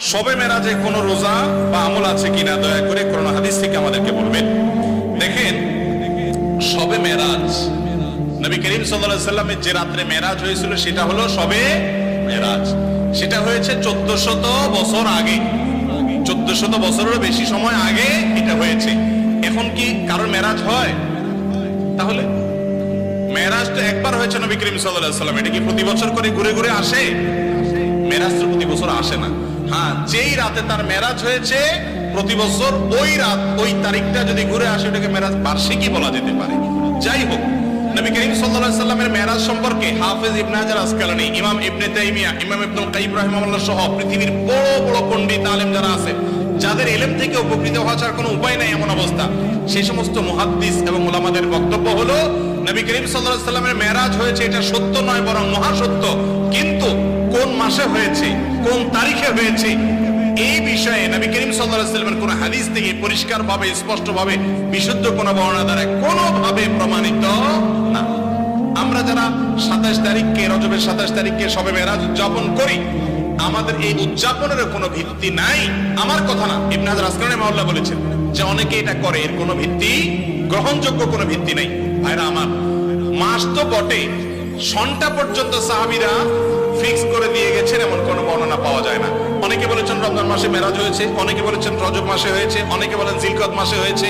শবে মেরাজে কোন রোজা বা আমল আছে কিনা দয়া করে কোন হাদিস থেকে আমাদেরকে বলবেন। দেখেন, শবে মেরাজ নবী করিম সাল্লাল্লাহু আলাইহি সাল্লামের যে রাত্রে মেরাজ হয়েছিল সেটা হলো শবে মেরাজ। সেটা হয়েছে 1400 বছর আগে, 1400 বছরেরও বেশি সময় আগে এটা হয়েছে। এখন কি কারোর মেরাজ হয়? তাহলে মেরাজ তো একবার হয়েছে নবী করিম সাল্লাল্লাহু আলাইহি সাল্লাম, এটা কি প্রতি বছর করে ঘুরে ঘুরে আসে? মেরাজ তো প্রতি বছর আসে না। হ্যাঁ, যেই রাতে তার মেরাজ হয়েছে প্রতি বছর ওই রাত ওই তারিখটা যদি ঘুরে আসে ওটাকে মেরাজ বার্ষিকী বলা যেতে পারে। যাই হোক, নবী করিম সাল্লাল্লাহু আলাইহি সাল্লামের মেরাজ সম্পর্কে হাফেজ ইবনে হাজার আসকালানী, ইমাম ইবনে তাইমিয়া, ইমাম ইবনুল কাইয়িম রাহিমাহুল্লাহ সহ পৃথিবীর বড় বড় পণ্ডিত আলেম যারা আছেন, যাদের ইলম থেকে উপকৃত হওয়া ছাড়া কোনো উপায় নাই এমন অবস্থা, সেই সমস্ত মুহাদ্দিস এবং উলামাদের বক্তব্য হলো নবী করিম সাল্লাল্লাহু আলাইহি সাল্লামের মেরাজ হয়েছে এটা সত্য নয় বরং মহাসত্য, কিন্তু কোন মাসে হয়েছে, কোন তারিখে হয়েছে এই বিষয়ে নবী করিম সাল্লাল্লাহু আলাইহি সাল্লামের কোন হাদিস থেকে পরিষ্কারভাবে স্পষ্টভাবে বিশুদ্ধ কোন বর্ণনা দ্বারা কোনোভাবে প্রমাণিত না। আমরা যারা 27 তারিখকে, রজবের 27 তারিখকে শবে মেরাজ উদযাপন করি, আমাদের এই উদযাপনের কোনো ভিত্তি নাই। আমার কথা না, ইবনে হাজার আসকালানী রাহিমাহুল্লাহ বলেছেন যে অনেকে এটা করে, এর কোনো ভিত্তি, গ্রহণযোগ্য কোনো ভিত্তি নেই। ভাইরা আমার, মাস তো বটে, সনটা পর্যন্ত সাহাবীরা ফিক্স করে দিয়ে গেছেন এমন কোনো বর্ণনা পাওয়া যায় না। অনেকে বলেছেন রমজান মাসে মেরাজ হয়েছে, অনেকে বলেছেন রজব মাসে হয়েছে, অনেকে বলেন জিলকদ মাসে হয়েছে।